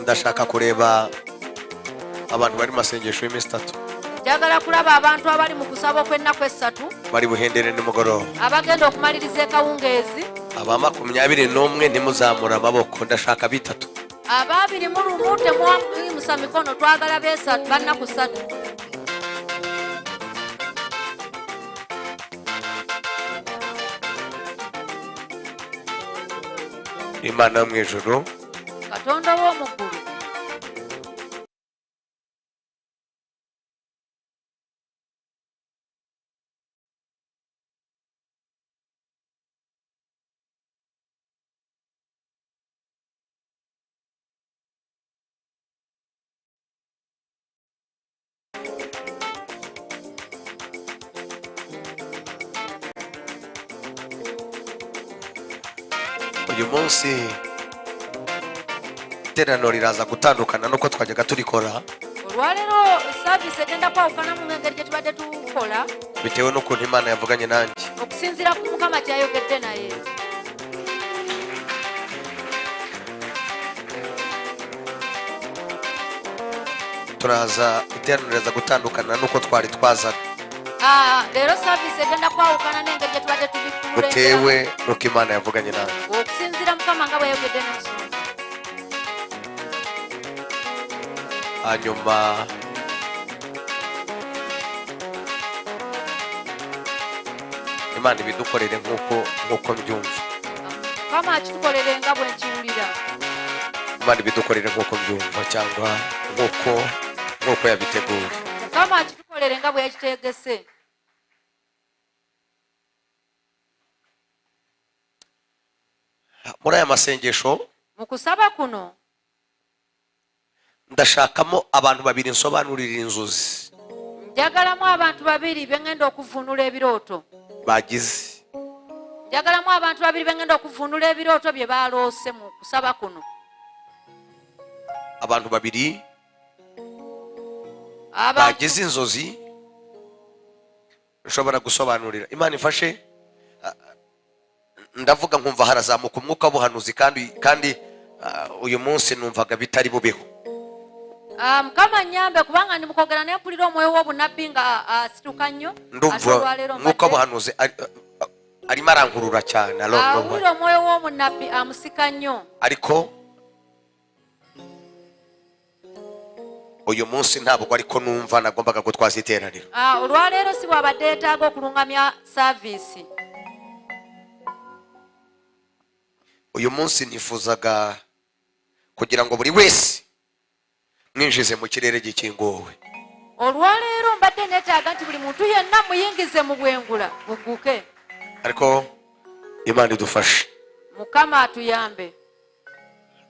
ndashaka kureba abantu bari masengesho y'iminsi 3 njagala kulaba abantu abali mu kusaba kw'ennaku 3 bari buhendere nimugoroba abagenda okumaliriza ekawungeezi aba 21 ntimuzamura amaboko ndashaka bitatu ababiri mu lumu temwamusa mikono twagala besatu bannaku 3 Imana mu ijuru katonda w'omugulu uyu munsi iteraniro riraza gutandukana nuko twajyaga turikora olwalero service egenda kwawukana mu ngeri gye tubadde tukola bitewe n'ukuntu Imana yavuganye nanjye okusinziira ku Mukama kyayogedde naye turaza iteraniro riraza gutandukana nuko twari twazaga leero service egenda kwawukana n'engeri gye tubadde tubikulula bitewe n'uko Imana yavuganye nanjye okusinziira Mukama nga bwe yayogedde n'ensonga hanyuma Imana ibidukorere nk'uko mbyumva Mukama akitukolere nga bwe nkiwulira Imana ibidukorere nk'uko mbyumva cyangwa nk'uko yabiteguye Mukama akitukolere nga bwe yakiteegese muri aya masengesho mu kusaba kuno ndashakamo abantu babiri nsobanurira inzozi njagalamu abantu babiri bengenda okuvunula ebirooto bagize njagalamu abantu babiri bengenda okuvunula ebirooto bye baloose mu kusaba kuno abantu babiri bagize inzozi nshobora gusobanurira Imana ifashe ndavuga nkumva harazamuka umwuka w'ubuhanuzi kandi uyu munsi numvaga bitari bubeho Mukama nyambe kubanga ndi mukogera ne mpulira omwoyo w'obunabbi nga asituka nnyo ndumva umwuka w'ubuhanuzi arimo arankurura cyane awulira omwoyo w'omunabbi amusika nnyo ariko uyu munsi ntabwo ariko numva nagombaga gutwaza iteraniro olwaleero si bwabadde yeetaaga okulungamya saavisi uyu munsi nifuzaga kugira ngo buri wese mwinjize mu kirere gikinguwe olwaleero mbadde neetaaga nti buli muntu yenna muyingize mu bwengula bugguke ariko Imana idufashe Mukama atuyambe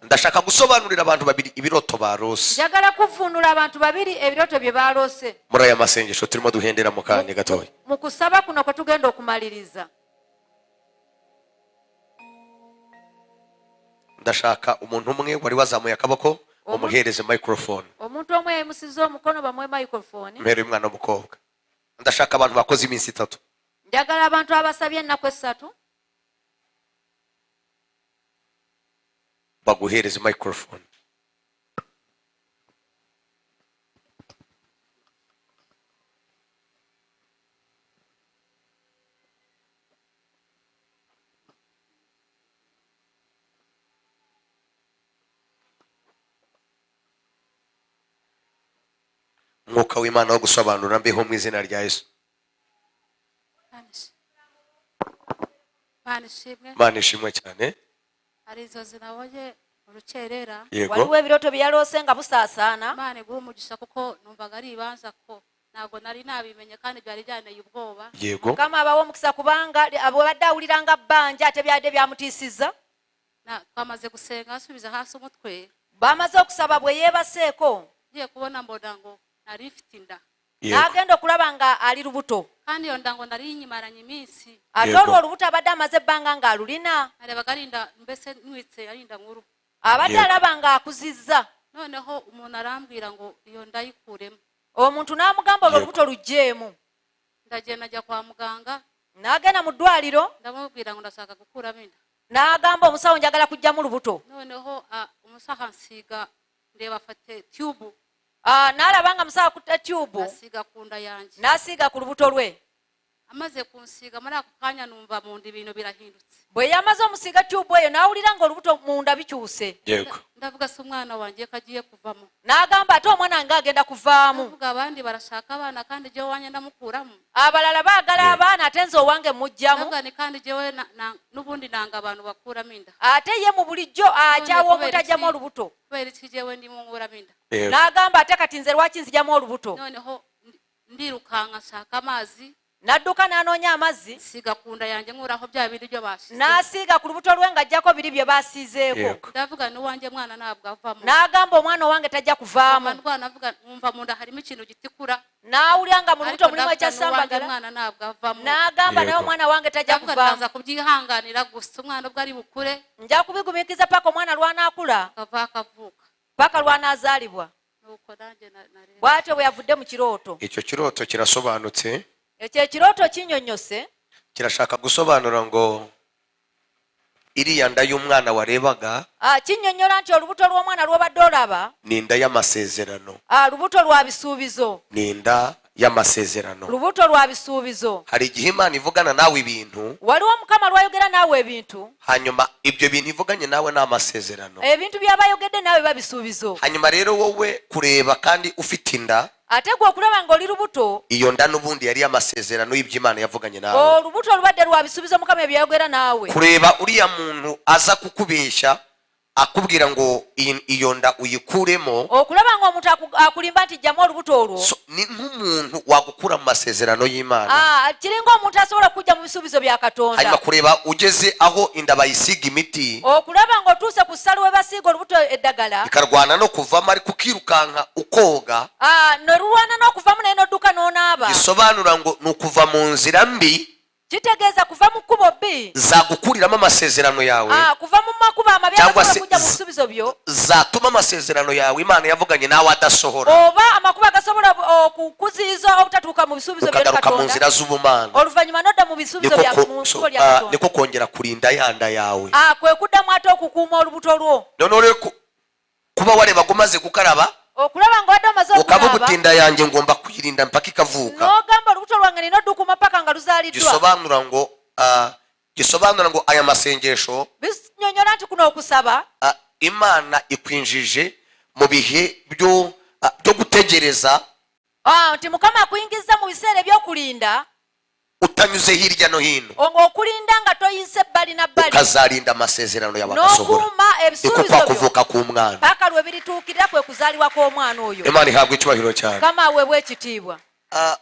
ndashaka gusobanurira abantu babiri ibiroto barose njagala kuvunula abantu babiri ebiroto bye baloose muri aya masengesho turimo duhendera mu kanya gatoya mu kusaba kuno kwe tugenda okumaliriza ndashaka umuntu umwe wari wazamuye akaboko umuhereze microphone omuntu omwe yayimusiza omukono bamuwe microphone mbere y'umwana w'umukobwa ndashaka abantu bakoze iminsi 3 njagala abantu abasabye ennaku 3 baguhereze microphone umwuka w'Imana wo gusobanura mbeho mu izina rya Yesu Mana ishimwe cyane arizo zinawoye urukerera waliwo ebiroto byaloose nga busaasaana Imana iguha umugisha kuko numvaga ari ibanza ko ntabwo nari nabimenye kandi byari byaneye ubwoba yego Mukama abawo omukisa kubanga abo badde awuliranga bbanja ate byadde byamutiisiza twamaze gusenga asubiza hasi umutwe bamaze okusaba bwe yeebaseeko ngiye kubona mbona ngo nari mfite inda n'agenda okulaba nga ali lubuto kandi iyo nda ngo nari nyimaranye iminsi ate olwo olubuto abadde amaze ebbanga ng'alulina arebaga arinda mbese nwitse arinda nkuru abadde alaba ng'akuzizza noneho umuntu arambwira ngo iyo nda yikuremo omuntu n'amugamba olwo olubuto lugjeemu ndagenda ajya kwa muganga n'agenda mu ddwaliro ndamubwira ngo ndashaka gukuramo inda n'agamba omusawo njagala kujjamu lubuto noneho umusaha nsiiga ndeba afate tube n'alabanga musawo akutte tube asiga ku nda yanjye n'asiiga ku lubuto lwe. amaze kunsiga muri ako kanya numva mu nda ibintu birahindutse. Bwe yamaze omusiiga tube eyo n'awulira ng'olubuto munda bikyuse. yego ndavuga se umwana wanjye ko agiye kuvamo. N'agamba ate omwana wange agenda kuvaamu. ndavuga abandi barashaka abana kandi jewe wanjye ndamukuramo. Abalala baagala abaana ate nze owange mujjamu. ndavuga ni kandi jewe n'ubundi nanga abantu bakuramo inda. Ate ye mu bulijjo akyawa omutajjamu olubuto. kubera iki jewe ndimo nkuramo inda. N'agamba ate kati nze lwaki nzijjamu olubuto. noneho ndirukanka nshaka amazi. N'adduka n'anoonya amazzi. siga ku nda yanjye nkuraho bya bindi byo basize. N'asiiga ku lubuto lwe ng'ajjako biri bye baasiizeeko. ndavuga n'uwanjye mwana ntabwo avamo. N'agamba omwana owange tajja kuvaamu. ndwana navuga numva mu nda harimo ikintu gitikura. N'awulira nga mu lubuto mulimu uwanjye ekyasambagala. mwana ntabwo avamo. N'agamba naye omwana wange tajja ndavuga kuvaamu. ndaza kubyihanganira gusa umwana ubwo ari bukure. Nja kubigumiikiriza paka omwana lw'anaakula. akavuka. Paka lw'anaazaalibwa. nuko nanjye nareba. Bw'atyo bwe yavudde mu kirooto. icyo kirooto kirasobanutse. Ekyo ekirooto kinnyonnyose. kirashaka gusobanura ngo iriya nda y'umwana warebaga Kinnyonnyola nti olubuto lw'omwana lw'obadde olaba ni inda y'amasezerano. lubuto lwa bisuubizo. ni inda y'amasezerano. Lubuto lwa bisuubizo. hari igihe imana ivugana nawe ibintu Waliwo Mukama lwayogera naawe ebintu. hanyuma ibyo bintu ivuganye nawe ni amasezerano. Ebintu by'aba ayogedde naawe biba bisuubizo. hanyuma rero wowe kureba kandi ufite inda, Ate gwe okulaba ng'oli lubuto, iyo nda n'ubundi yari amasezerano y'Imana yavuganye nawe. olubuto olubadde lwa bisuubizo Mukama bye yayogera naawe. kureba uriya muntu aza kukubeshya akubwira ngo iyo nda uyikuremo, Okulaba ng'omuntu akulimba nti jjamu olubuto olwo. ni nk'umuntu wagukura mu masezerano y'Imana. Kiri ng'omuntu asobola kujja mu bisuubizo bya Katonda. hanyuma kureba ugeze aho inda bayisiga imiti Okulaba ng'otuuse ku ssalo we basiiga olubuto eddagala. ikarwana no kuvamo ariko ukirukanka ukoga, Nolulwana n'okuvamu naye n'odduka n'onaaba. bisobanura ngo ni ukuva mu nzira mbi Kitegeeza kuva mu kkubo bbi. zagukuriramo amasezerano yawe, Kuva mu makubo amabi cyangwa agasobola se kujja mu bisuubizo byo. zatuma amasezerano yawe Imana yavuganye nawe adasohora, Oba amakubo agasobola okukuziyiza obutatuuka mu bisuubizo bya ukagaruka mu Katonda. nzira z'ubumana. Oluvannyuma n'odda mu bisuubizo bya mu kkubo lya Katonda. niko kongera kurinda ya nda yawe. Kwe kuddamu ate okukuuma olubuto lwo. noneho rero kuba warebaga umaze gukaraba Okulaba ng'obadde omaze ukavuga okulaba. uti inda yanjye ngomba kuyirinda mpaka ikavuka, N'ogamba olubuto lwange nina oddukuuma paka nga luzaaliddwa. gisobanura ngo aya masengesho Binnyonnyola nti kuno okusaba Imana ikwinjije mu bihe byo gutegereza, nti Mukama akuyingiza mu biseera eby'okulinda. utanyuze hirya no hino, Ng'okulinda nga toyise bbali na bbali. ukazarinda amasezerano yawe agasohora. N'okuuma niko ebisuubizo kwa byo kuvuka k'umwana. paka lwe birituukirira kwe kuzaalibwa kw'omwana oyo. Imana ihabwa icyubahiro cyane. Mukama aweebwa ekitiibwa.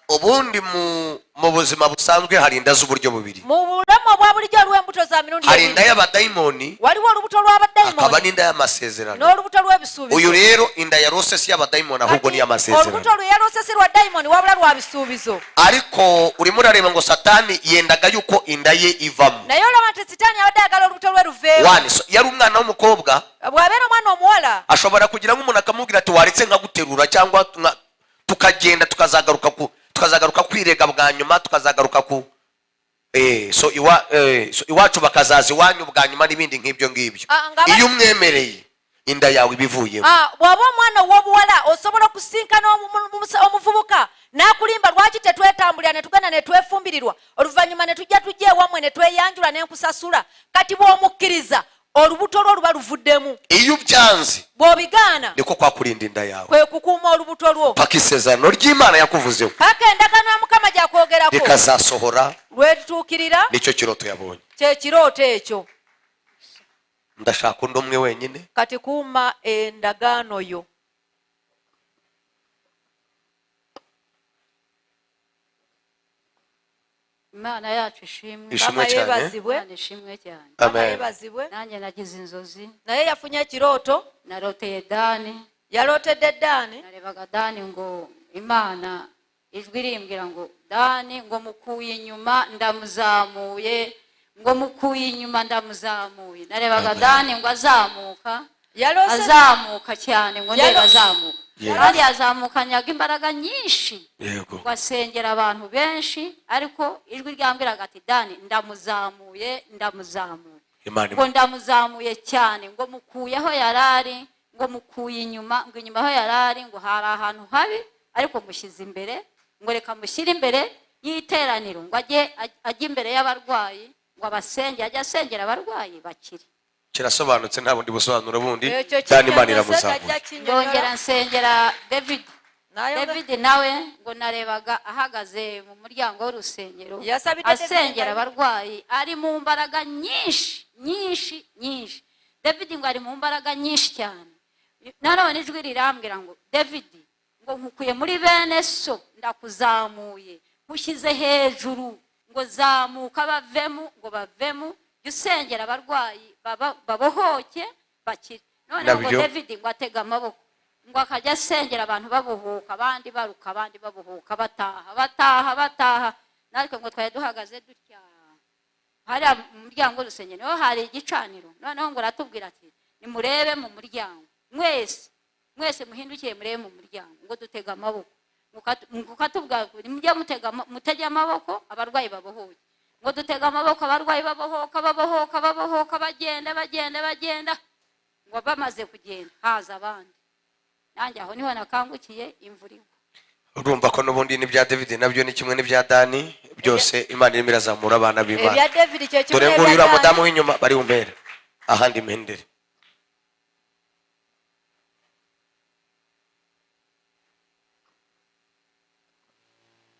ubundi mu buzima busanzwe hari inda z'uburyo bubiri. Mu bulamu obwa bulijjo olw'embuto za mirundi hari inda ebiri. y'abadayimoni, Waliwo olubuto hakaba lw'abadayimoni n'inda y'amasezerano. n'olubuto lw'ebisuubizo. uyu rero inda yarose si y'abadayimoni ahubwo ni iy'amasezerano. Olubuto lwe yaloose si lwa dayimoni wabula lwa bisuubizo. ariko urimo urareba ngo satani yendaga yuko inda ye ivamo. Naye olaba nti sitaani abadde ayagala olubuto lwe luveewo. yari umwana w'umukobwa, Bw'abeera omwana omuwala ashobora kugira nk'umuntu akamubwira ati waretse nkaguterura cyangwa tukagenda tukazagaruka kwirega bwa nyuma, tukazagaruka iwacu bakazaza iwanyu bwa nyuma n'ibindi nk'ibyo ngibyo. iyo umwemereye inda yawe ibivuyemo. bw'aba omwana ow'obuwala osobola okusinkana omuvubuka n'akulimba lwaki tetwetambulira ne tugenda ne twefumbirirwa, oluvannyuma ne tujja ewammwe ne tweyanjula n'enkusasula. Kati bw'omukkiriza olubuto lwo luba luvuddemu. iyo ubyanze Bw'obigaana niko kwakurinda inda yawe, kwe kukuuma olubuto lwo paka isezerano ry'Imana yakuvuzeho paka endagaano ya Mukama gy'akwogerako rikazasohora. lwetutuukirira. nicyo kirooto yabonye. Kye kirooto ekyo. ndashaka undi umwe wenyine. Kati kuuma endagaano yo. Imana yacu ishimwe. ishimwe cyane. Yebazibwe. Imana ishimwe cyane. Amen. Yebazibwe. nanjye nagize inzozi Naye yafunye ekirooto. naroteye Dani. Yalootedde Ddaani. narebaga Dani ngo Imana ijwi rimbwira ngo Dani ngo mukuye inyuma ndamuzamuye, ngo mukuye inyuma ndamuzamuye. narebaga Dani ngo azamuka azamuka cyane, ngo ndeba azamuka kandi yazamukanyaga imbaraga nyinshi, ngo asengera abantu benshi, ariko ijwi ryambwiraga ati Dani ndamuzamuye ndamuzamuye, ngo ndamuzamuye cyane, ngo mukuye aho yarari, ngo mukuye inyuma, ngo inyuma aho yarari ngo hari ahantu habi, ariko mushyize imbere, ngo reka mushyire imbere y'iteraniro, ngo ajye imbere y'abarwayi, ngo abasenge, ajye asengera abarwayi bakire. kirasobanutse nta bundi busobanuro bundi. Dani Imana iramuzamura. Ndongera nsengera David nawe ngo narebaga ahagaze mu muryango w'urusengero asengera abarwayi, ari mu mbaraga nyinshi. David ngo ari mu mbaraga nyinshi cyane. Nanone ijwi rirambwira ngo David, ngo nkukuye muri bene so ndakuzamuye, mushyize hejuru, ngo zamuka bavemo, usengera abarwayi babohoke bakire. None ngo David ngo atega amaboko, ngo akajya asengera abantu babohoka, abandi baruka, abandi babohoka, bataha. Natwe ngo twari duhagaze dutya hari mu muryango w'urusengero, niho hari igicaniro. Noneho ngo aratubwira ati nimurebe mu muryango, mwese muhindukiye murebe mu muryango, ngo dutega amaboko. Ukatubwira nimujya mutege amaboko abarwayi babohoke, ngo dutega amaboko abarwayi babohoka, bagenda, ngo bamaze kugenda haza abandi. Nanjye aho niho nakangukiye, imvura igwa. Urumva ko n'ubundi n'ibya David nabyo ni kimwe n'ibya Dani, byose Imana irimo irazamura abana b'Imana. Dore ngo uriya mudamu w'inyuma bari umbere ahandi impendere.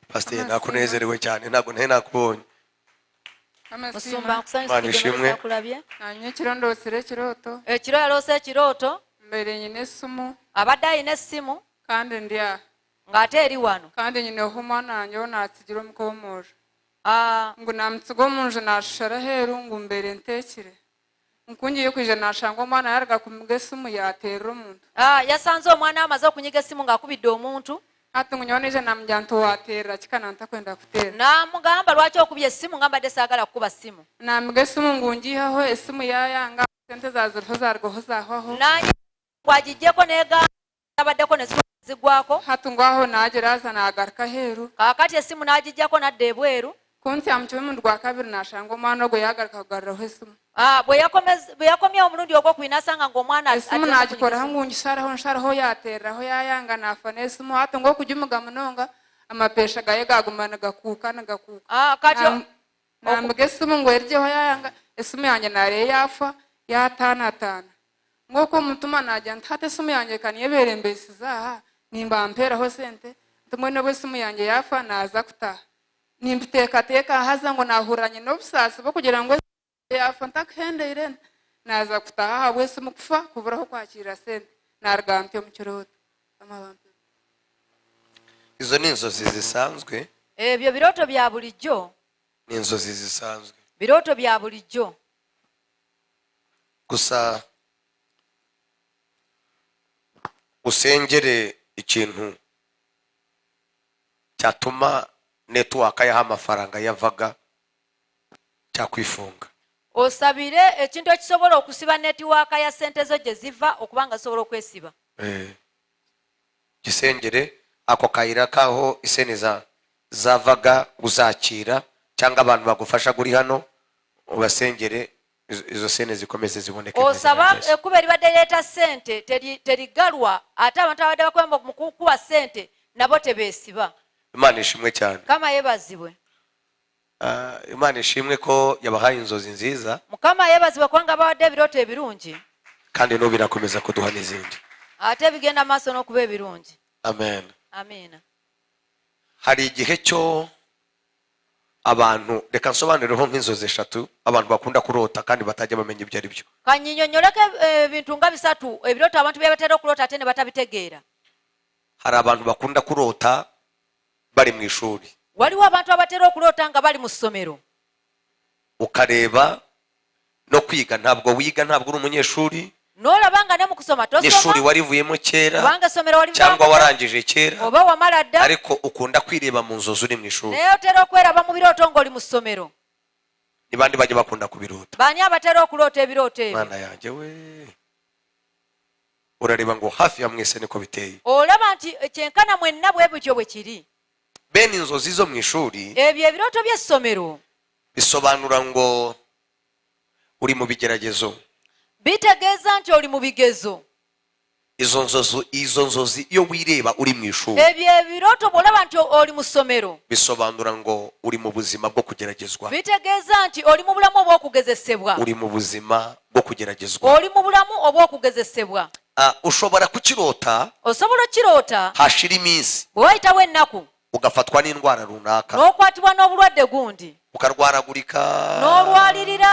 Pastor nakunezerewe cyane, ntabwo nakubonye. Imana ishimwe. Nanye kirondosere kiroto. Ekiro yarose kiroto. Mbere nyine esimu. Abadde alina essimu. Kandi ndya. Ng'ate eri wano. Kandi nyine omwana wange natsigira omukomojo. Ngo namutsiga omunju nashara heru ngo mbere ntekire. Nkungiye kwije nashanga omwana yaraga kumuga esimu yaterera omuntu. Yasanze omwana amaze okunyiga essimu ng'akubidde omuntu. Hati ngunyonije namujja ntowaterera kikana ntakwenda kutera. Namugamba lwaki okubye essimu, ngamba mbadde saagala kukuba ssimu. Namuga essimu ngungihaho essimu yayanga sente zargoho zahaho. Gwagijjeko neegamba abaddeko ne zigwako. Hati ngwaho naageraza naagaruka heru. Kaakati essimu naagijjako nadda ebweru. Kunti amukiwe omurundi gwa kabiri nashanga omwana ogwo yagaruka kugaruraho essimu. Bwe yakomye omulundi ogwokubiri nasanga ng'omwana essimu naagikoraho nsharaho yatereraho yayanga nafa n'essimu. Hati ng'okujya omuga munonga amapeesha gaye gaguma nigakuuka. Namuga essimu ngo eryeho yayanga essimu yange nareyo yafa yataanataana. Ngoko mutuma najya nti hati essimu yange kaniyebere mbesiza aha nimba mperaho sente ntumwene bw'essimu yange yafa naza kutaha. Nimbiteekateeka haza ngo nahuranye n'obusaasi bwo kugira ngo yafa ntakuhendeire naza kutaha habw'essimu kufa kuburaho kwakira sente naruga ntyo mu kirooto. Izo ni inzozi zisanzwe. Ebyo birooto bya bulijjo. Ni inzozi zisanzwe. Birooto bya bulijjo. Gusa usengere ikintu cyatuma network yaha amafaranga yavaga cyakwifunga. Osabire ekintu ekisobola okusiba network ya sente zo gye ziva okubanga sobola okwesiba. Gisengere ako kayira kaho isene zavaga uzakira cyangwa abantu bagufasha guri hano ubasengere izo sene zikomeze ziboneke. Osaba kuba libadde leeta sente terigalwa ate abantu abadde bakwemba kukuwa sente nabo tebesiba. Imana ishimwe cyane. Kama yebazibwe. Imana ishimwe ko yabahaye inzozi nziza. Mukama yebazibwe kwanga bawadde ebirooto ebirungi. Kandi no birakomeza kuduha n'izindi. Ate bigenda maaso n'okuba ebirungi. Amen. Amina. Hari igihe cyo abantu reka nsobanureho nk'inzozi eshatu abantu bakunda kurota kandi batajya bamenya ibyo ari byo. Kanyinyonyoleke ebintu nga bisatu ebirooto abantu byabatera okulota ate ne batabitegeera. Hari abantu bakunda kurota bari mu ishuri. Waliwo abantu abatera okulota nga bali mu ssomero. Ukareba no kwiga ntabwo wiga ntabwo uri umunyeshuri. N'olabanga ne mu kusoma tosoma. N'ishuri warivuyemo kera. Kubanga essomero walivuyemo cyangwa warangije kera. Oba wamala dda. Ariko ukunda kwireba mu nzozi uri mu ishuri. Naye otera okweraba mu birooto ng'oli mu ssomero. Ni bandi bajya bakunda kubirota. Bani abatera okulota ebirooto ebyo. Mana yanjye we. Urareba ngo hafi ya mwese niko biteye. Olaba nti kyenkana mwenna bwe butyo bwe kiri. Bene inzozi zo mu ishuri. Ebyo ebirooto by'essomero. Bisobanura ngo uri mu bigeragezo. Bitegeeza nti oli mu bigezo. izo nzozi iyo wireba uri mu ishuri ebyo ebiroto bw'olaba nti oli mu ssomero bisobanura ngo uri mu buzima bwo kugeragezwa bitegeeza nti oli mu bulamu obw'okugezesebwa uri mu buzima bwo kugeragezwa oli mu bulamu obw'okugezesebwa ushobora kukirota osobola okiroota hashira iminsi bwe wayitawo ennaku ugafatwa n'indwara runaka n'okwatibwa n'obulwadde gundi ukarwaragurika n'olwalirira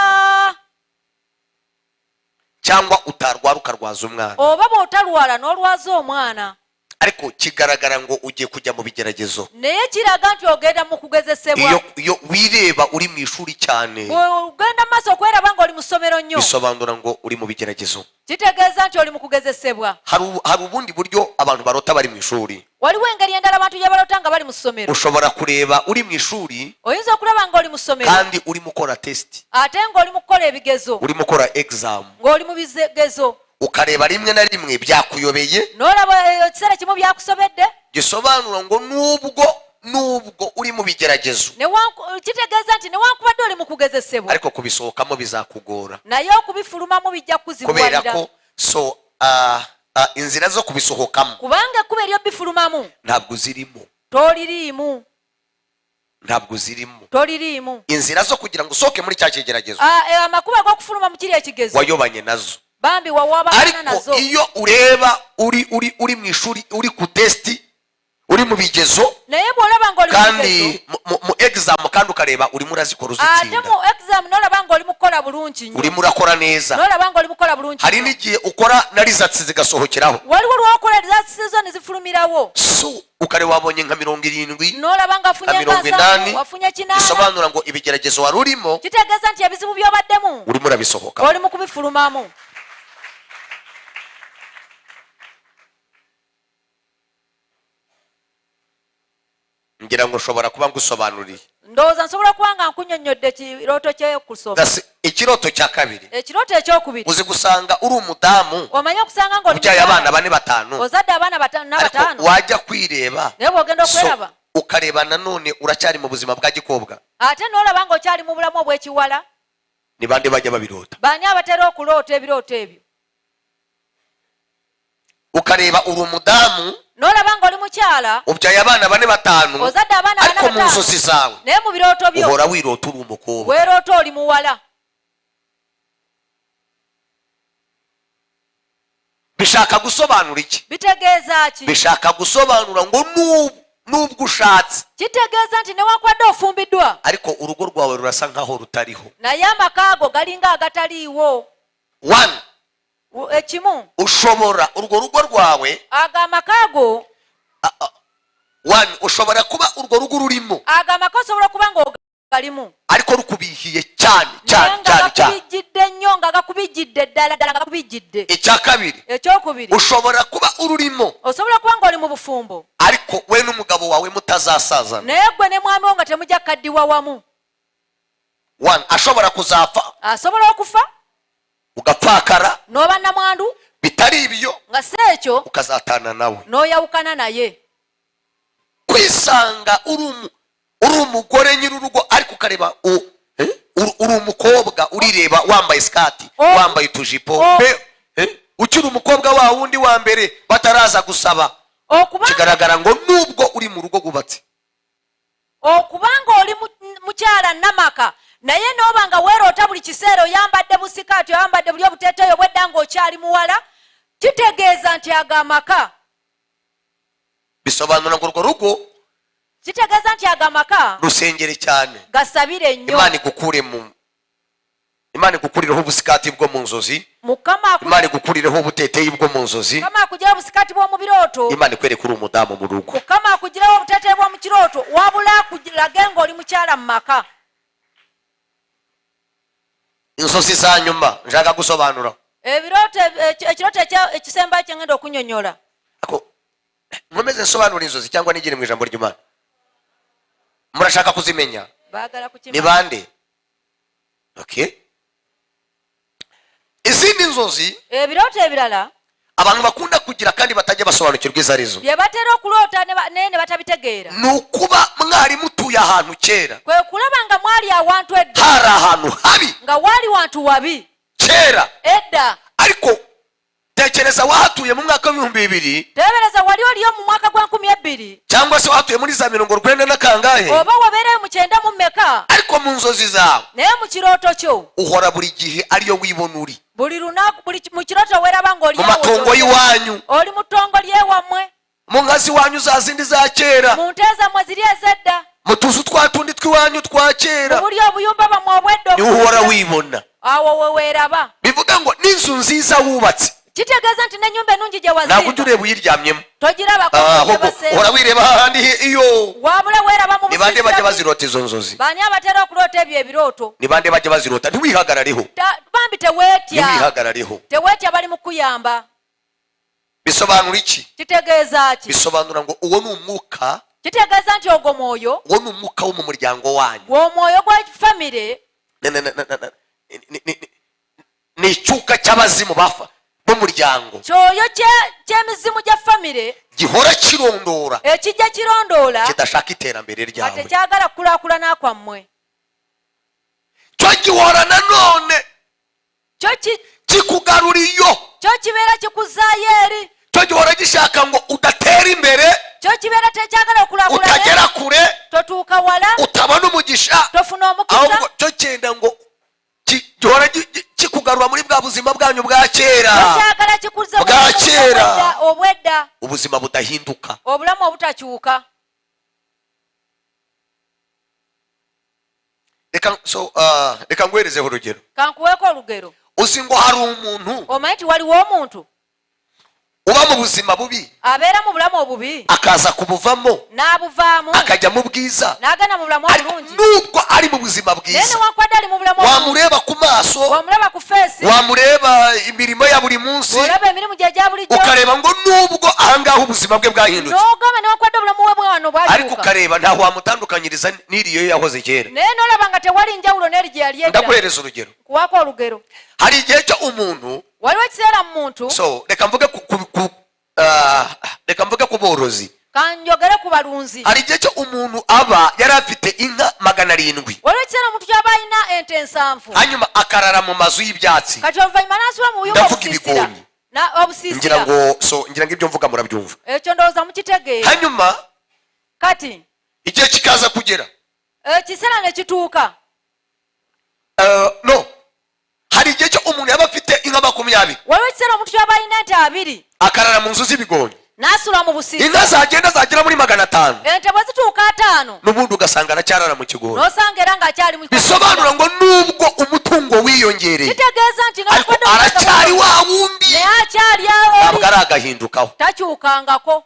cyangwa utarwara ukarwaza umwana oba bw'otalwala n'olwaza omwana ariko kigaragara ngo ugiye kujya mu bigeragezo naye kiraga nti ogenda mu kugezesebwa iyo wireba uri mu ishuri cyane ogenda maaso okweraba nga oli mu ssomero nnyo bisobanura ngo uri mu bigeragezo kitegeeza nti oli mu kugezesebwa hari ubundi buryo abantu barota bari mu ishuri waliwo engeri endala abantu gye balota nga bali mu ssomero ushobora kureba uri mu ishuri oyinza okulaba nga oli mu ssomero kandi urimo ukora test ate ng'oli mu kukola ebigezo urimo ukora exam ng'oli mu bigezo ukareba rimwe na rimwe byakuyobeye n'olaba ekiseera kimu byakusobedde gisobanura ngo nubwo uri mu bigeragezo kitegeeza nti newankubadde oli mu kugezesebwa ariko kubisohokamo bizakugora naye okubifulumamu bijja kubera kuzibwalira ko inzira zo kubisohokamo kubanga ekkuba ery'obifulumamu ntabwo zirimo toliriimu inzira zo kugira ngo usohoke muri cya kigeragezo amakuba ag'okufuluma mu kiri ekigezo wayobanye nazo bambi wawabagana ariko nazo iyo ureba uri mu ishuri uri ku testi uri mu bigezo naye bw'olaba nga oli mu kandi bigezo mu exam kandi ukareba urimo urazikora ate uzitsinda mu exam n'olaba nga oli mu kukola bulungi nnyo urimo urakora neza n'olaba nga oli mu kukola bulungi hari n'igihe ukora na results zigasohokeraho waliwo lwokola results zo ne zifulumirawo so ukareba wabonye nka 70 n'olaba nga afunye nka wafunye 8 bisobanura ngo ibigeragezo wari urimo kitegeeza nti ebizibu by'obaddemu urimo urabisohoka oli mu kubifulumamu ngira ngo ushobora kuba ngusobanuriye ndowooza nsobola kuba nga nkunyonnyodde ekirooto kyekusoma ekirooto kya kabiri ekirooto ekyokubiri uzi gusanga uri umudamu omanye okusanga nga ujyaye abana 4-5 ozadde abaana 5 ariko wajya kwireba naye bw'ogenda okweraba ukareba nanone uracyari mu buzima bwa gikobwa ate n'olaba nga okyali mu bulamu obw'ekiwala ni bande bajya babiroota bani abatera okuloota ebirooto ebyo ukareba uri umudamu n'olaba nga oli mukyala ubyaye abana 4-5 ozadde abaana ariko mu nzozi zawe naye mu birooto byo uhora wiroota uri umukobwa weeroota oli muwala bishaka gusobanura iki bitegeeza ki bishaka gusobanura ngo nubwo ushatse kitegeeza nti newankubadde ofumbiddwa ariko urugo rwawe rurasa nkaho rutariho naye amakaago galinga agataliiwo ekimu ushobora urwo rugo rwawe aga amakaago ushobora kuba urwo rugo rurimo aga amaka osobola kuba nga ogalimu ariko rukubihiye cyane gakubijjidde nnyo nga gakubijjidde ddala nga gakubijjidde icya kabiri ekyokubiri ushobora kuba ururimo osobola kuba nga oli mu bufumbo ariko we n'umugabo wawe mutazasazana naye gwe ne mwami wo nga temujja kaddiwa wamu ashobora kuzafa asobola okufa ugapfakara n'oba namwandu bitari ibyo nga si ekyo ukazatana nawe n'oyawukana naye kwisanga uri umugore nyir'urugo ariko ukareba uri umukobwa urireba wambaye skati wambaye utujipo ukiri umukobwa wa wundi wa mbere bataraza gusaba kigaragara ngo nubwo uri mu rugo gubatse okubanga oli mukyala namaka naye n'oba nga weeroota buli kiseera oyambadde busikaati oyambadde buli obuteeteeyo bwedda ng'okyali muwala kitegeeza nti aga amaka bisobanura ngo urwo rugo kitegeeza nti aga amaka rusengere cyane gasabire nnyo imana ikukurireho obusikaati bwo mu nzozi imana ikukurireho obuteeteeyi bwo mu nzozi mukama akugireho obusikaati bw'omu birooto imana ikwereka uri umudamu mu rugo mukama akugireho obuteeteeyi bw'omu kirooto wabula akulage ng'oli mukyala mu maka inzozi za nyuma nshaka gusobanura ebirooto ekirooto ekisembayo kye ngenda okunyonyola nkomeze nsobanura inzozi cyangwa nigire mu ijambo ry'Imana murashaka kuzimenya ni bande izindi nzozi ebirooto ebirala abantu bakunda kugira kandi batajya basobanukirwa izo arizo bye batera okuloota naye ne batabitegeera ni ukuba mwari mutuye ahantu kera kwe kulaba nga mwali awantu edda hari ahantu habi nga wali wantu wabi kera edda ariko tekereza wahatuye mu mwaka w'ibihumbi 2000 tebereza wali oliyo mu mwaka gwa 2020 cyangwa se wahatuye muri za 90 na kangahe oba wabereye mu 9 mu meka ariko mu nzozi zawe naye mu kiroto cyo uhora buri gihe ariyo wibona uri buli lunaku buli mu kiroto weraba ngo oli mu matongo y'iwanyu oli mu tongo lyewamwe mu nkazi wanyu za zindi za kera mu nteza mwe ziri ezedda mu tuzu twatundi twiwanyu twa kera buli obuyumba bamwe obweddo ni uhora wibona awo weweraba bivuga ngo n'inzu nziza wubatse kitegeeza nti n'ennyumba ennungi gye ntabwo wazimba ujya ureba uyiryammyemo togirabako uhora wireba hahandi iyo wabula weeraba mu ni bande bajya bazirota izo nzozi bani abatera okuloota ebyo ebirooto ni bande bajya bazirota ntiwihagarareho bambi teweetya ntiwihagarareho teweetya bali mu kuyamba bisobanura iki kitegeeza ki bisobanura ngo uwo ni umwuka kitegeeza nti ogwo mwoyo uwo ni umwuka wo mu muryango wanyu gw'omwoyo gwa famire ni icyuka cy'abazimu b'umuryango kyoyo ky'emizimu gya famire gihora kirondora ekijja kirondoola kidashaka iterambere ate ryawe kyagala kukulaakulana kwammwe cyo gihora nanone kyo kikugarura iyo kyo kibeera kikuzaayo eri cyo gihora gishaka ngo udatera imbere kyo kibeera tekyagala okulakulana utagera kure totuuka wala utabona umugisha tofuna ahubwo omukisa cyo cyenda ngo gihora kikugarura muri bwa buzima bwanyu bwa kera kyagala kikuze bwa kera obwedda ubuzima budahinduka obulamu obutakyuka reka nguherezeho urugero kankuweeko olugero uzi ngo hari umuntu omanyi nti waliwo omuntu uba mu buzima bubi abeera mu bulamu obubi akaza kubuvamo n'abuvaamu akajya mu bwiza n'agenda mu bulamu obulungi nubwo ari mu buzima naye bwiza newankwadde ali mu bulamu obulungi wamureba ku maso wamulaba ku feesi wamureba imirimo ya buri munsi olaba emirimu gye gya bulijjo ukareba ngo nubwo ahangaha ubuzima bwe bwahindutse n'ogamba newankwadde obulamu bwe bwano ariko bwakyuka ukareba ntaho wamutandukanyiriza n'iriyo yahoze kera naye n'olaba nga tewali njawulo n'eri gye yali edda ndaguhereza urugero kuwaako olugero hari igihe cyo umuntu waliwo ekiseera mu muntu reka mvuge ku borozi kanjogere ku balunzi hari igihe cyo umuntu aba yari afite inka 700 waliwo ekiseera omuntu kyaba alina ente 7 hanyuma akarara mu mazu y'ibyatsi kati oluvannyuma n'asula mu buyumba ndavuga obusiisira ibigoni ngira ngo ibyo mvuga murabyumva ekyo ndowooza mukitegeera hanyuma kati igihe kikaza kugera ekiseera ne kituuka no hari igihe cyo umuntu yaba afite inka 20 waliwo ekiseera omuntu kyaba alina ente 2 akarara mu nzu z'ibigoni n'asula mu busiisira inka zagenda zagera muri 500 ente bwe zituuka 5 n'ubundi ugasanga aracyarara mu kigoni n'osanga era ng'akyali mu bisobanura ngo nubwo umutungo wiyongereye kitegeeza nti ariko aracyari wa wundi naye akyali ntabwo ari agahindukaho takyukangako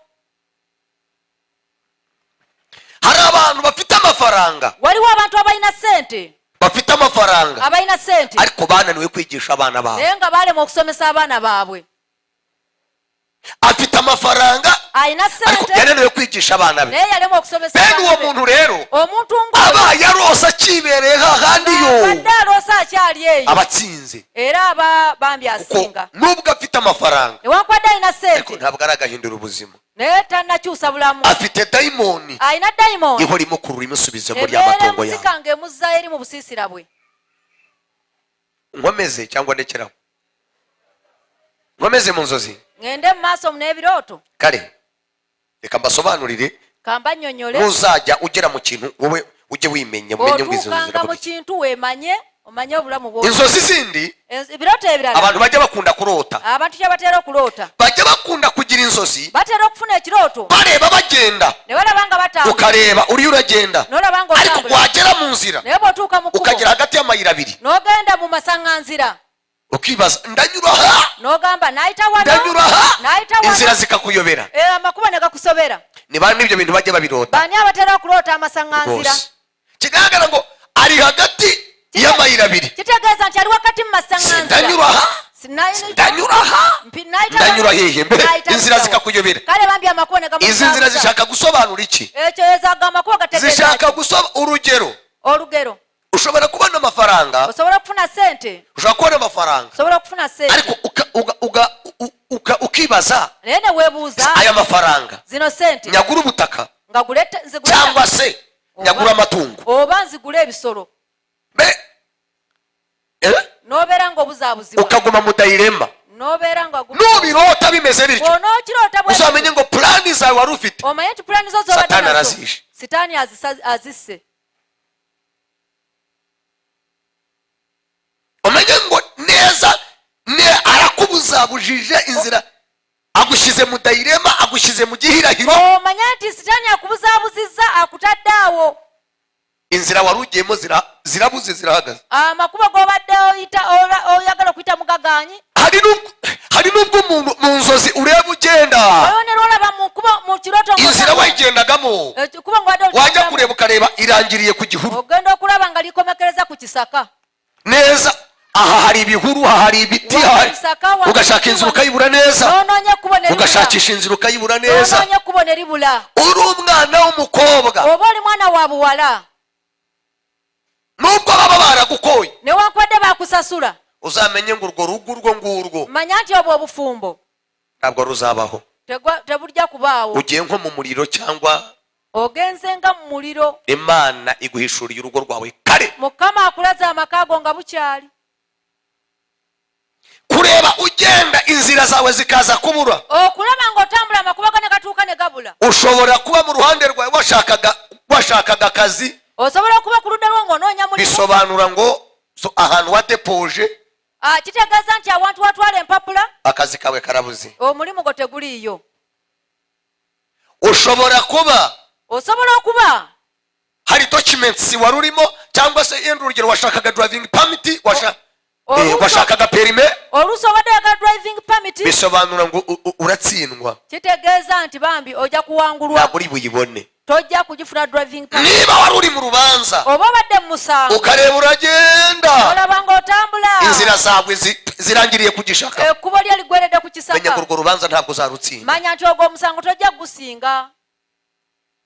hari abantu bafite amafaranga waliwo abantu abalina ssente bafite amafaranga abalina ssente ariko bananiwe kwigisha abana babo naye nga balema okusomesa abaana baabwe afite amafaranga alina ariko ssente yananiwe kwigisha abana be naye yalema okusomesa bene uwo muntu rero omuntu aba yarose akibereye hahandi yo badde aloosa akyali eyo abatsinze era aba bambi kuko asinga nubwo afite amafaranga newankwadde alina ariko ssente ntabwo ari agahindura ubuzima naye tannakyusa bulamu afite dayimoni alina dayimoni ihora imukurura imusubizamo ebeera ry'amatongo yawe emusika ng'emuzzayo eri mu busiisira bwe nkomeze cyangwa ndekeraho nkomeze mu nzozi ngende mu maaso mu n'ebirooto kare reka mbasobanurire kamba nnyonnyole ntuzajya ugera mu kintu wowe ujye wimenya umenye ngo izo nzozi otuukanga mu ziravuga kintu weemanye omanye obulamu bwo inzozi zindi ebirooto ebirala abantu bajya bakunda kurota abantu kye batera okuloota bajya bakunda kugira inzozi batera okufuna ekirooto bareba bagenda ne balaba nga batambula ukareba uriyo uragenda n'olaba nga ariko otambula wagera mu nzira naye bw'otuuka mu kkubo ukagera hagati y'amayira abiri n'ogenda mu masaŋŋanzira ukibaza ndanyura aha n'ogamba n'ayita wano ndanyura aha n'ayita inzira wano zikakuyobera amakubo ne gakusobera ni bandi n'ibyo bintu bajya babirota bani abatera okuloota amasaŋŋanzira rwose kigaragara ngo ari hagati y'amayira abiri kitegeeza nti ali wakati mu masaŋŋanzira ndanyura aha ndanyura aha ndanyura hehe mbere inzira zikakuyobera kale bambi amakubo ne izi nzira zishaka gusobanura iki ekyo ezaga amakubo gategeeza zishaka gusobanura urugero olugero ushobora kubona amafaranga osobola okufuna ssente ushobora kubona amafaranga osobola okufuna ssente ariko ukibaza naye ne weebuuza aya mafaranga zino ssente nyagura ubutaka nga nzigule cyangwa se nyagura amatungo oba nzigule ebisolo n'obeera ng'obuzaabuzibwa ukaguma mu dayirema nubirota bimeze bityo uzamenye ngo plani zawe wari ufite Satani arazishe. Satani azise. umenye ngo neza arakubuzabujije inzira, agushize mu dayirema, agushize mu gihirahiro. Omanya nti Satani akubuzabuziza akutaddawo. Inzira wari ugiyemo zirabuze zirahagaze. Amakuba gobadde oyagala kuyita mugaganyi. Hari nubwo mu nzozi ureba ugenda inzira wayigendagamo wajya kureba ukareba irangiriye ku gihuru ogenda okulaba nga likomekereza ku kisaka neza. Aha hari ibihuru, aha hari ibiti, ugashaka inzira ukayibura neza, ugashakisha inzira ukayibura neza. Uri umwana w'umukobwa oba oli mwana wa buwala nubwo baba baragukoye newankubadde bakusasula uzamenye ngo urwo rugo urwo ngurwo manya nti obwo obufumbo ntabwo ruzabaho. tebujja kubaawo. ugiye nko mu muriro cyangwa ogenze nga mu muliro, Imana iguhishuriye urugo rwawe kare. Mukama akulaze amaka go nga bukyali. Kureba ugenda inzira zawe zikaza kubura, okulaba nga otambula amakuba gane gatuuka ne gabula. ushobora kuba mu ruhande rwawe washakaga akazi, osobola kuba ku ludda lwo ng'onoonya mulimu. bisobanura ngo ahantu wadepoje kitegeeza nti awantu watwala empapula akazi kawe karabuze, omulimu gwo teguliiyo. ushobora okuba hari documents wari urimo, cyangwa se yenda urugero washakaga driving permit, washakaga perime, olusobodde yaga driving permit, bisobanura ngo uratsindwa. kitegeeza nti bambi ojja kuwangulwa, ntabwo uri buyibone. tojja kugifuna driving permit. Niba wari uri mu rubanza oba obadde mu musango ukareba uragenda olaba ng'otambula inzira zawe zirangiriye ku gishaka, ekkubo lye ligweredde ku kisaka, menya ngo urwo rubanza ntabwo uzarutsinda, manya nti ogwo omusango tojja gusinga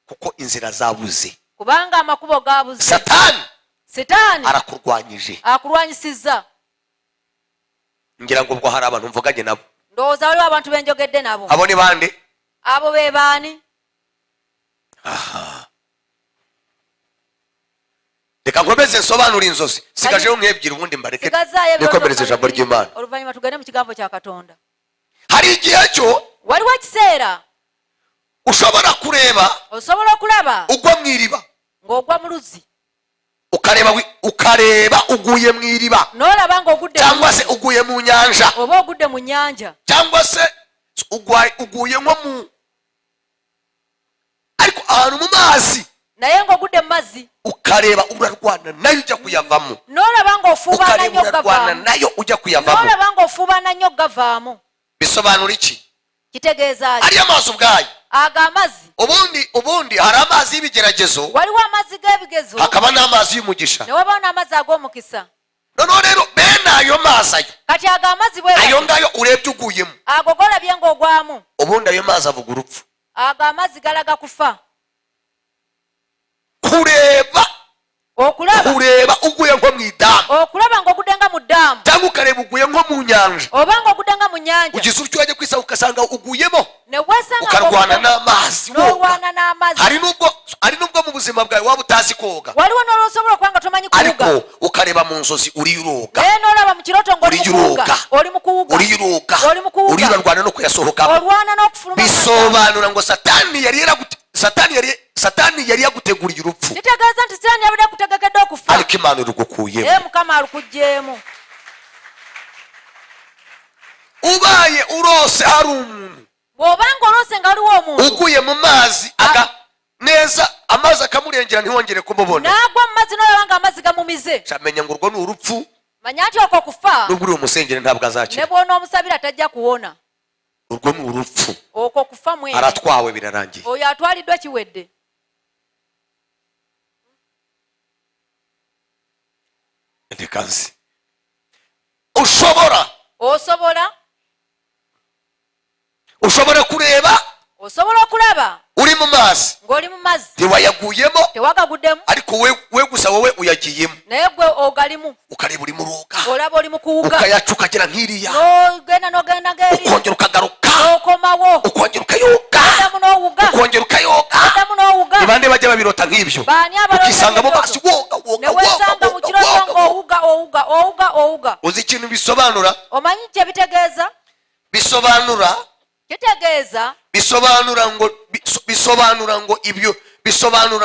kuko inzira zabuze. kubanga amakubo gabuze. Satani arakurwanyije, akulwanyisizza. ngira ngo ubwo hari abantu mvuganye nabo, ndowooza waliwo abantu benjogedde nabo. abo ni bande? abo be baani? reka nkomeze nsobanura inzozi, sigajeho nk'ebyiri ubundi mbareke nikomereze ijambo ry'Imana. oluvannyuma tugende mu kigambo kya Katonda. hari igihe cyo waliwo ekiseera ushobora osobola okulaba ugwa mu iriba, ng'ogwa mu luzzi, ukareba uguye mu iriba, n'olaba ng'ogudde cyangwa se uguye mu nyanja, oba ogudde mu nnyanja, cyangwa se uguye nko mu ariko ahantu mu mazi, naye ng'ogudde mu mazzi, ukareba urarwana nayo ujya kuyavamo, n'olaba ng'ofuubaana nnyo gavaamu, nayo ujya kuyavamo. n'olaba ng'ofuubaana nnyo gavaamu. bisobanura iki? kitegeeza ki? ariyo amazi ubwayo, ago amazzi. ubundi hari amazi y'ibigeragezo, waliwo amazzi g'ebigezo, hakaba n'amazi y'umugisha. ne wabawo n'amazzi ag'omukisa. noneho rero bene ayo mazi ayo, kati ago amazzi bwe ayo ngayo urebye uguyemo, ago golabye ng'ogwamu, ubundi ayo mazi avuga urupfu. ago amazzi galaga kufa. kureba uguye nko mu idamu, okulaba ng'ogudde nga mu ddaamu, cyangwa ukareba uguye nko mu nyanja, oba ng'ogudde nga mu nnyanja, ugize utyo wajya kwisa ugasanga uguyemo, ne weesanga ukarwana n'amazi, n'olwana n'amazzi. hari nubwo mu buzima bwawe waba utazi koga, waliwo n'olwosobola okuba nga tomanyi kuwuga, ariko ukareba mu nzozi uriyo uroga, naye n'olaba mu kirooto ng'oli mu kuwuga, uriyo urarwana no kuyasohokamo. olwana n'okufuluma. bisobanura ngo satani yari yaguteguriye urupfu, kitegeeza nti Satani yabadde akutegekedde okufa, ariko Imana irugukuyemo. naye Mukama alukuggyemu. ubaye urose hari umuntu, bw'obanga olose nga waliwo omuntu uguye mu mazi neza, amazi akamurengera ntiwongere kumubona, n'agwa mu mazzi n'olaba nga amazzi gamumize, camenya ngo urwo ni urupfu. manya nti okwo kufa, nubwo uri umusengere ntabwo ne azakira, bw'onoomusabira tajja kuwona. urwo ni urupfu, okwo kufa mwene, aratwawe birarangiye. oyo atwaliddwa kiwedde. ndekazi ushobora kureba, osobola okulaba uri mu mazi, ng'oli mu mazzi, ntiwayaguyemo, tewagaguddemu, ariko we gusa wowe uyagiyemo, naye gwe ogalimu, ukareba uri mu ruga, olaba oli mu kuwuga, ukayaca ukagera nk'iriya, n'ogenda ng'eri, ukongera ukagaruka, n'okomawo, ukongera ukayoga, oddamu n'owuga, ukongera ukayoga. oddamu n'owuga. ni bande bajya babirota nk'ibyo? baani abalota ukisanga mu mazi ne weesanga mu kirooto ng'owuga. uzi ikintu bisobanura? omanyi kye bitegeeza? bisobanura kitegeeza bisobanura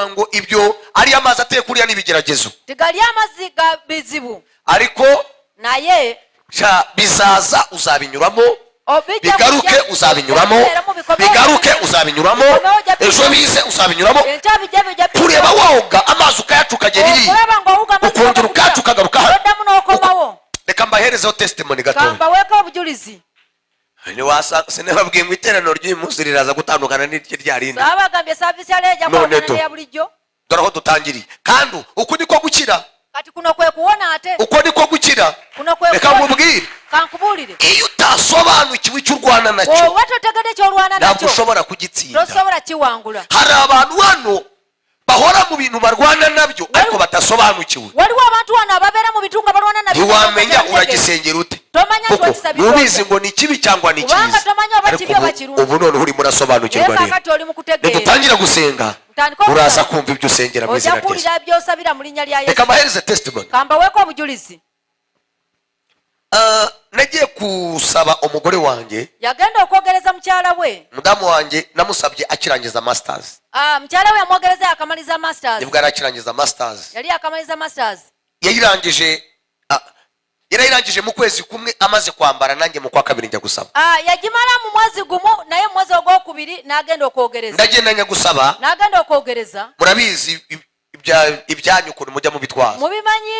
ngo ibyo ari amazi ateye kuriya n'ibigeragezo tigali amazzi ga bizibu ariko naye bizaza uzabinyuramo bigaruke uzabinyuramo ejo bize uzabinyuramo kureba woga amazi ukayacuka geriri ukongera ukayacuka garuka hano reka mbaherezeho testimony gatoya kambaweko obujulizi sinababwiye ngo iteraniro ry'uyu munsi riraza gutandukana n'iryo ryarindi sabagambye savisi yaleja kwa ya bulijjo dore aho dutangiriye kandi uku niko gukira kati kuno kwe kuwona ate uko niko gukira kuno kwe reka nkubwire kankubulire iyo utasobanukiwe icyo urwana nacyo watotegede cyo urwana ntabwo nacyo ushobora kugitsinda tosobora kiwangula hari abantu hano bahora mu bintu barwana nabyo ariko batasobanukiwe waliwo abantu hano ababera mu bitunga barwana nabyo ntiwamenya uragisengera ute kuko nubizi ngo ni kibi cyangwa ni cyiza ariko ubu none urimo urasobanukirwa rero nidutangira gusenga uraza kumva ibyo usengera mu izina rye reka amahereze testimony kambaweko obujulizi nagiye kusaba umugore wanjye yagenda okwogereza mukyala we mudamu wanjye namusabye akirangiza masters mukyala we yamwogereza yakamaliza masters nibwo yari akirangiza masters yali yakamaliza masters yarayirangije mu kwezi kumwe amaze kwambara nanjye mu kwa kabiri njya gusaba yagimala mu mwezi gumu naye mwezi ogwokubiri nagenda okwogereza ndagenda njya gusaba nagenda okwogereza murabizi ibyanyu ukuntu mujya mubitwaza mubimanyi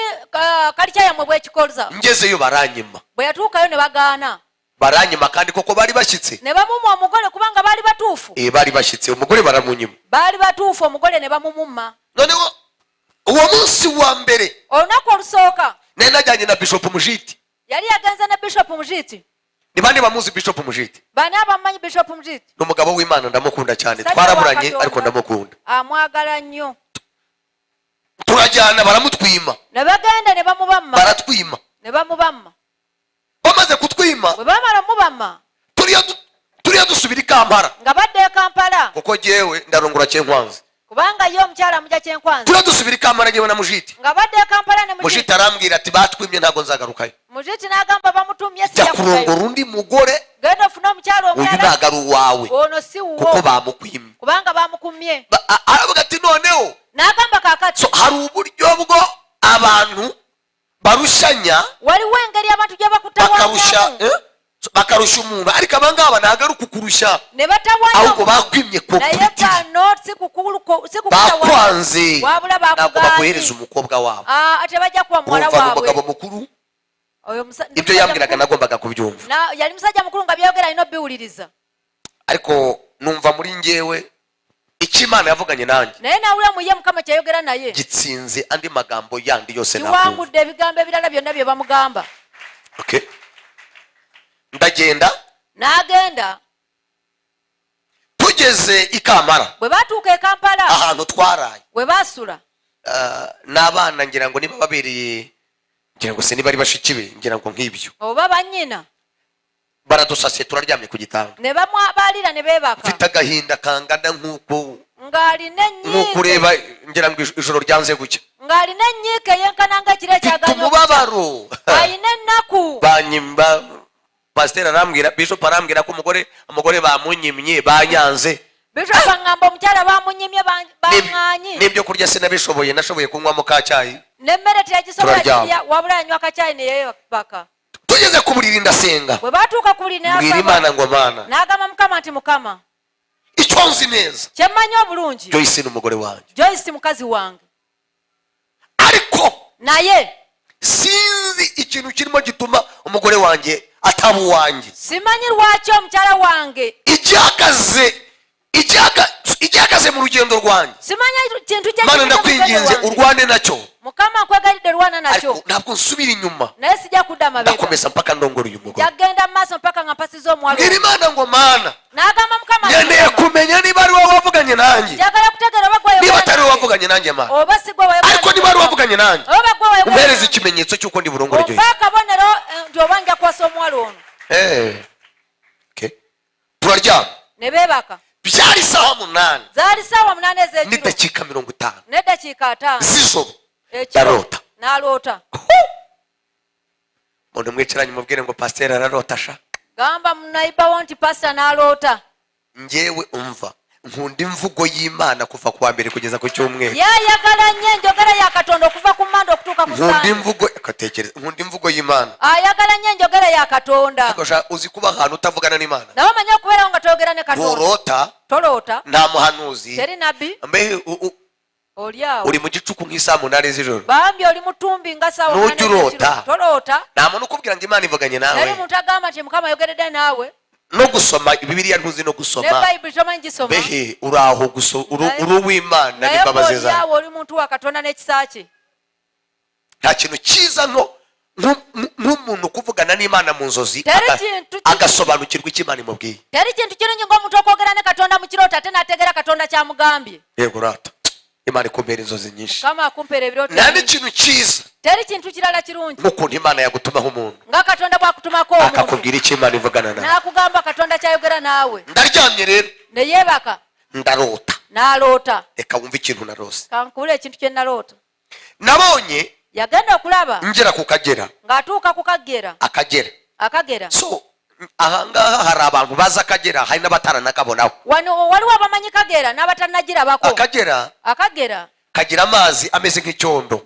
kalitya yamwe bwekikoza ngezeyo baranyima bwe yatuukayo ne bagaana baranyima kandi koko bari bashyitse ne bamumma omugole kubanga baali batuufu bari bashyitse umugore baramunyima baali batuufu omugole ne bamumumma noneho uwo munsi wa mbere olunaku olusooka naye najyanye na bishop mujiti yali yagenze ne bishop mujiti ni bande bamuzi bishop mujiti bani abamumanyi bishop mujiti ni umugabo w'imana ndamukunda cyane twaraburanye ariko ndamukunda amwagala nnyo turajyana baramutwima ne bagenda ne bamubamma baratwima ne bamubamma bamaze kutwima bwe bamala mubamma turiya dusubira i kampala nga badde e kampala kuko jyewe ndarongora kyenkwanzi kubanga ye omukyala mujja kyenkwanzi turiya dusubira i kampala jyewe na mujiti nga badde e kampala ne mujiti arambwira ati batwimye ntabwo nzagarukayo mujiti n'agamba bamutumye jya kurongora undi mugore genda ofune omukyala uyu ntabwo ari uwawe ono si wuwo kuko bamukwimye kubanga bamukumye aravuga ati noneho n'agamba kakati hari uburyo bwo abantu barushanya waliwo engeri abantu gye bakarusha umuntu ariko abangaba ntabwo ari ukukurusha ne batawaanya ahubwo bakwimye bakwanze ntabwo baguhereza umukobwa wabo ate bajja kuba muwala urumva waabwe umugabo mukuru ibyo yambwiraga nagombaga kubyumva yali musajja mukulu nga byayogera alina obiwuliriza ariko numva muri njyewe icyo imana yavuganye nanjye naye nawulira mu ye mukama kyayogera naye gitsinze andi magambo yandi yose kiwangudde ebigambo ebirala byonna bye bamugamba ndagenda n'agenda tugeze i kampala bwe batuuka e kampala ahantu twaraye bwe basula n'abana ngira ngo niba babereye ngira ngo se niba ari bashiki be ngira ngo nk'ibyo oba bannyina baradusasiye turaryamye ku gitanda ne bamwabalira ne beebaka mfite agahinda kangana nk'uko ng'alina ennyiike nk'uko ureba ngira ngo ijoro ryanze gucya ng'alina ennyiike yenkana nga ekiro mfite umubabaro alina ennaku banyimba pasiteri arambwira bishop arambwira ko umugore bamunyimye banyanze bishop angamba omukyala bamunyimye baŋŋaanyi n'ibyo kurya sinabishoboye nashoboye kunywamo ka cyayi n'emmere teyagisobola kirya wabula yanywa akacyayi ne yeebaka tugeze ku buriri ndasenga bwe batuuka ku buliri mbwira imana ngo mana n'agamba mukama nti mukama icyo nzi neza kyemmanyi obulungi Joyce ni umugore wanjye Joyce mukazi wange ariko naye sinzi ikintu kirimo gituma umugore wanjye ataba uwanjye simanyi lwaki omukyala wange icyakaze mu rugendo rwanjye simanyi kintu mana ndakwinginze urwane nacyo mukama nkwegalidde lwana nakyo ntabwo nsubira inyuma naye sijja kudda mabega ndakomeza mpaka ndongora uyu mugore jagenda mu maaso mpaka nga mpasiza omuwala mbwira imana ngo mana n'agamba mukama nkeneye kumenya niba ari wowe wavuganye nanjye njagala kutegeera oba gwe niba atari wowe wavuganye nanjye mana oba si gwe ariko niba ari wavuganye nanjye oba gwe wayogera umpereze ikimenyetso cy'uko ndi burongore Joyce oba akabonero nti oba nja kwasa omuwala ono turaryama ne beebaka byari sawa 8 zaali saawa 8 ez'ekiro n'eddakiika 50 n'eddakiika 5 z'ijoro ekiro ndarota n'aloota umuntu mwicaranye mubwire ngo pasiteri ararota sha gamba munaiba wonti pastor n'aloota njewe umva nkunda imvugo y'Imana kuva kuwa mbere kugeza ku cyumweru yayagala nnyo enjogera ya Katonda okuva ku Manda okutuuka ku nkunda Sande imvugo katekereza nkunda imvugo y'Imana ayagala nnyo enjogera ya Katonda akosha uzi kuba ahantu utavugana n'Imana nawe manya okubeerawo nga toyogera ne Katonda toloota nta muhanuzi teri nabbi mbe oliawo uri mu gicuku nk'isaa 8 z'ijoro bambi oli mutumbi nga sawa N'ujurota. toloota nta muntu ukubwira ngo Imana ivuganye teri nawe muntu agamba nti Mukama ayogeredde naawe no gusoma Bibiliya ntuzi no ne gusoma Bayibuli tomanyi gisoma behe uraho uri uw'Imana naye n'imbabazi zawe oliawo oli muntu wa Katonda n'ekisa kye nta kintu cyiza nk'umuntu kuvugana n'Imana mu nzozi Teri kintu agasobanukirwa icyo Imana imubwiye teri kintu kirungi ng'omuntu okwogera ne Katonda mu kirooto ate n'ategeera Katonda kyamugambye yego rata Imana ikumbera inzozi nyinshi Mukama akumpeera ebirooto nta bingi. n'ikintu cyiza teri kintu kirala kirungi nk'ukuntu Imana yagutumaho umuntu nga Katonda bw'akutumako omuntu akakubwira icyo Imana ivugana nawe n'akugamba Katonda kyayogera naawe ndaryamye rero ne yeebaka ndarota n'aloota reka wumve ikintu narose kankubula ekintu kye naloota nabonye yagenda okulaba ngera ku Kagera ng'atuuka ku Akagera so ahangaha hari abantu baza Akagera hari n'abataranakabonaho wano waliwo abamanyi Kagera n'abatannagirabako Akagera kagira amazi ameze nk'icyondo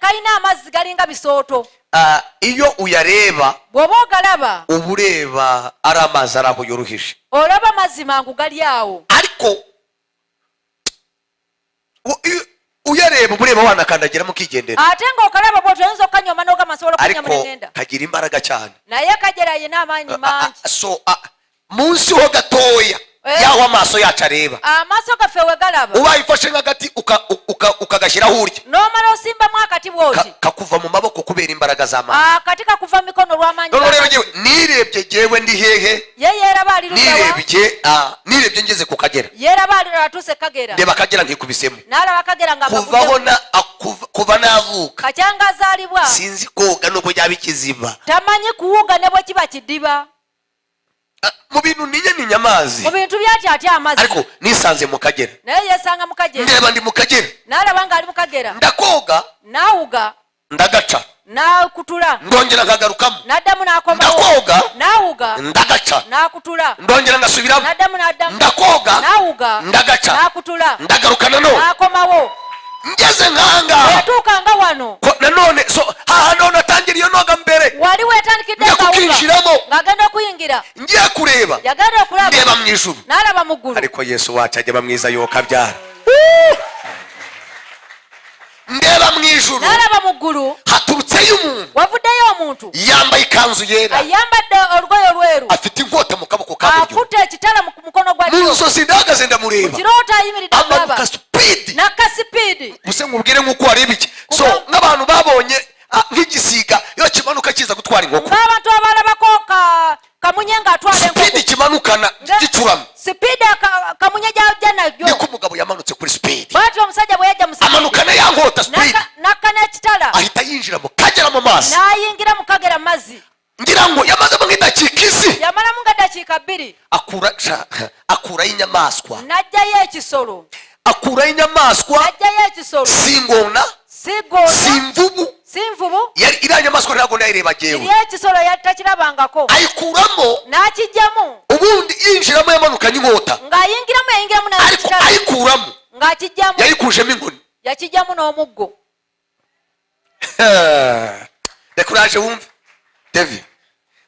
kalina amazzi galinga bisooto iyo uyareba bw'oba ogalaba uba ureba ari amazi ari aho yoroheje olaba amazzi mangu gali awo ariko uyareba uba ureba wanakandagiramo ukigendera ate ng'okalaba bw'otyo oyinza okukanyoma n'ogamasobola okunyama ariko n'engenda kagira imbaraga cyane naye Kagera yina amaanyi mangi so munsi ho gatoya yaho amaso yacu areba amaaso gaffe we galaba ubayifashe nk'agati ukagashyiraho urya n'omala osimbamu akati bw'oti kakuva mu maboko kubera imbaraga z'amazi akati kakuva mu mikono lw'amaanyi nirebye jewe ndi hehe ye yeeraba ali lugawa nirebye ngeze ku Kagera yeeraba ali atuuse Kagera ndeba Kagera nkikubisemo n'alaba Kagera nga kuva navuka kacyanga azaalibwa sinzi koga n'ubwo byaba ikiziba tamanyi kuwuga ne bwe kiba kidiba mu bintu ninya amazi mu bintu byatya amazzi ariko nisanze mu Kagera naye yesanga mu Kagera ndeba ndi mu Kagera n'alaba ng'ali mu Kagera ndakoga n'awuga ndagaca n'akutula ndongera nkagarukamo n'addamu n'akomawo ndakoga n'awuga ndagaca n'akutula ndongera ngasubiramo n'addamu ndakoga n'awuga ndagaca n'akutula ndagaruka nanone n'akomawo ngeze nk'ahangaha yatuukanga wano nanone none atangira iyo noga mbere wali weetandikidde kukinjiramo ng'agenda okuyingira ngiye kureba yagenda okulaba ndeba mu ijuru n'alaba mu ggulu ariko Yesu wacu ajya bamwiza yokabyara ndeba mu ijuru n'alaba mu ggulu haturutseyo umuntu wavuddeyo omuntu yambaye ikanzu yera ayambadde olugoye olweru afite inkota mu kaboko ka buryo akutte ekitala mu mukono gwa mu ddyo nzozi ndahagaze ndamureba kirooto ayimiridde amanuka alaba sipidi n'akasipiidi muse nkubwire nk'uko wareba iki so nk'abantu babonye nk'igisiga iyo kimanuka kiza gutwara inkoko ng'abantu abalabako kamunye ng'atwala sipidi enkoko kimanukana gicuramye sipiidi kamunye gyajja najjo niko umugabo yamanutse kuri sipidi bwatyo omusajja bwe yajja mu amanukana ya nkota sipidi nakka n'ekitala ahita yinjira mu Kagera mu mazi n'ayingira mu Kagera mazzi ngira ngo yamazemo nk'idakika isi yamalamu nga dakiika 2 akurayo inyamaswa n'ajjayo ekisolo akurayo inyamaswa n'ajjayo ekisolo singona sigona simvubu sinvubu iriya nyamaswa ntabwo nayireba jewe iri ekisolo takirabangako ayikuramo n'akijjamu ubundi yinjiramo yamanukanye inkota ng'ayingiramu yayingiramu ariko ayikuramo ng'akijjamu yayikujemo inkoni yakijjamu n'omuggo reka uraje wumve David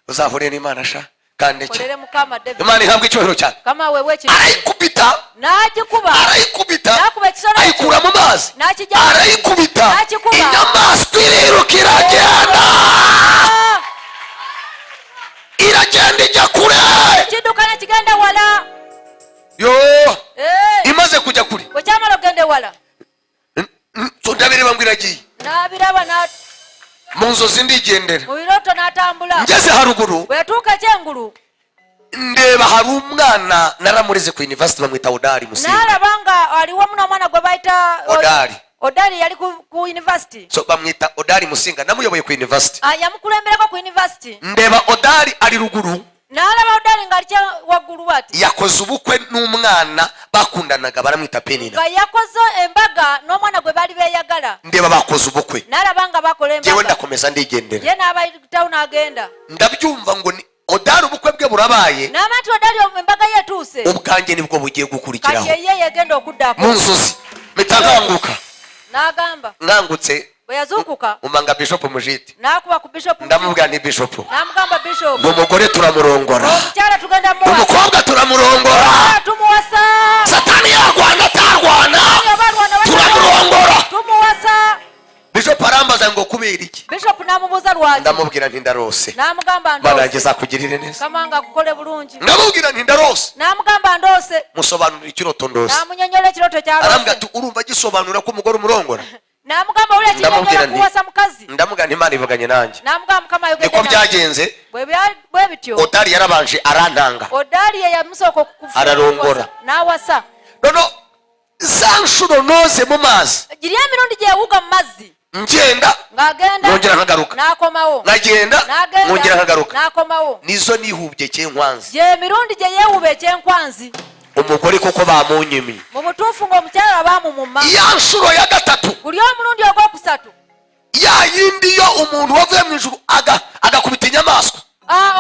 uzahure n'Imana sha kandi kolere Mukama David Imana ihabwa icyubahiro cyane kama wewe ki arayikubita n'akikuba ekisolo ayikura mu mazi n'akijjamu arayikubita n'akikuba inyamaswa iriruka iragenda ijya kure kiduka n'ekigenda wala yo imaze kujya kure bwe kyamala okgenda wala so ndabireba ngo iragiye n'abiraba mu nzozi ndigendera mu birooto n'atambula ngeze haruguru bwetuuka ekyengulu ndeba hari umwana naramureze ku university bamwita Odari Musinga n'alaba nga aliwo muno omwana gwe bayita Odari yali ku university so bamwita Odari Musinga namuyoboye ku university yamukulembereko ku university ndeba Odari ari ruguru n'alaba Odari nga alikya waggulu bati yakoze ubukwe n'umwana bakundanaga baramwita Penina nga yakoze embaga n'omwana gwe bali beeyagala ndeba bakoze ubukwe n'alaba nga bakola embaga jewe ndakomeza ndigendera ye n'abayitawo n'agenda ndabyumva ngo odari ubukwe bwe burabaye n'abantu odali embaga yetuuse ubwanjye nibwo bugiye gukurikiraho kati ye yegenda okuddako mu nzozi mitaganguka n'agamba nkangutse bwe yazuukuka umanga bishop mujiti n'akuba ku bishop ndamubwira ni bishop n'amugamba bishop umugore turamurongora omukyala tugenda umukobwa turamurongora tumuwasa satani yarwana atarwana turamurongora tumuwasa bishop arambaza ngo kubera iki bishop namubuuza lwaki ndamubwira nti ndarose n'amugamba banageza kugirire neza kamanga kukole bulungi ndamubwira nti ndarose n'amugamba ndose musobanurira ikiroto ndose n'amunyonyola ekiroto kyalose arambwira ati urumva gisobanura ko umugore umurongora n'amugamba ule kinyonyola kuwasa mukazi ndamubwira nti Imana ivuganye nanjye n'amugamba mukama yogedde niko byagenze bwe bityo odari yarabanje arantanga odali ye yamusooka okukufa ararongora n'awasa nono za nshuro noze mu mazi giri emirundi gyewuga mu mazzi ngenda ng'agenda nongera nkagaruka n'akomawo nkagenda nongera nkagaruka n'akomawo nizo nihubye cyenkwanzi gye emirundi gye yeewuba ekyenkwanzi umugore koko bamunyimye mu butuufu ng'omukyala baamumuma ya nshuro ya gatatu buli omulundi ogwokusatu ya yindi yo umuntu wavuye mu ijuru agakubita inyamaswa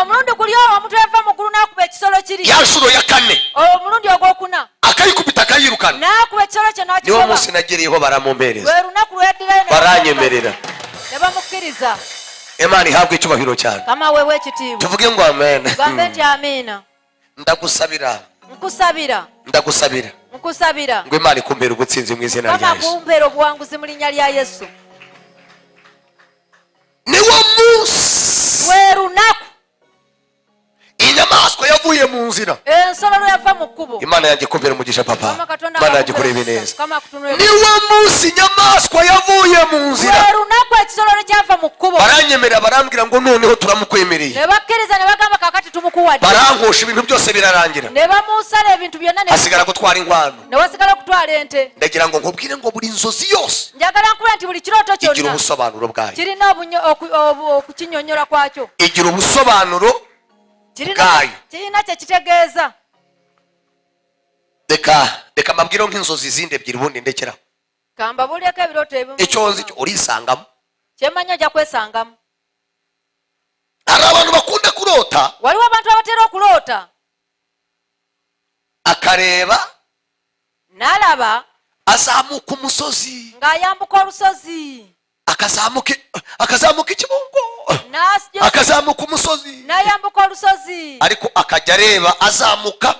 omulundi guli omuntu eva mu ggulu n'akuba ekisolo kiri ya nshuro ya kane omulundi ogwokuna akayikubita akayirukana n'akuba ekisolo kye niwo n'akigoba munsi nagereyeho baramumpereza lwe lunaku lweddirayo baranyemerera ne bamukkiriza Imana ihabwe icyubahiro cyane kama wewe ekitiibwa tuvuge ngo amen tugambe nti amiina ndagusabira nkusabira ngo Imana ikumbere ubutsinzi mu izina rya kama Yesu kumpeera obuwanguzi mu linnya lya yesu niwo munsi lwe lunaku inyamaswa yavuye mu nzira ensolo lwe yava mu kkubo Imana yanjye kumbere umugisha papa Mama Katonda Imana yanjye kurebe neza kama akutunule niwo munsi inyamaswa yavuye mu nzira lwe lunaku ekisolo lwe kyava mu kkubo baranyemerera barambwira ngo noneho turamukwemereye ne bakkiriza ne bagamba kakati tumukuwadde barankosha ibintu byose birarangira ne bamusala ebintu byonna hasigara gutwara inkwano ne wasigala okutwala ente ndagira ngo nkubwire ngo buri nzozi yose njagala nkubira nti buli kirooto igira kyonna ubusobanuro bwayo kirina okukinyonyola kwakyo igira ubusobanuro bwayo kirina kyekitegeeza reka mabwire nk'inzozi zindi ebyiri ubundi ndekeraho kamba bulyeko ebirooto ebimu icyo nzi cyo urisangamo kyemanya ojja kwesangamu hari abantu bakunda kurota waliwo abantu abatera okuloota akareba n'alaba azamuka umusozi ng'ayambuka olusozi akazamuka ikibungo akazamuka umusozi n'ayambuka olusozi ariko akajya areba azamuka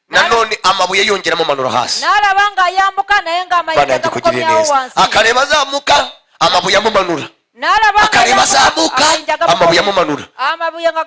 nanone amabuye yongeramo manura hasi n'alaba ng'ayambuka naye ng'amayiga gamukomyawo wansi akareba azamuka amabuye amumanura n'alaba akareba azamuka amabuye amumanura amabuye nga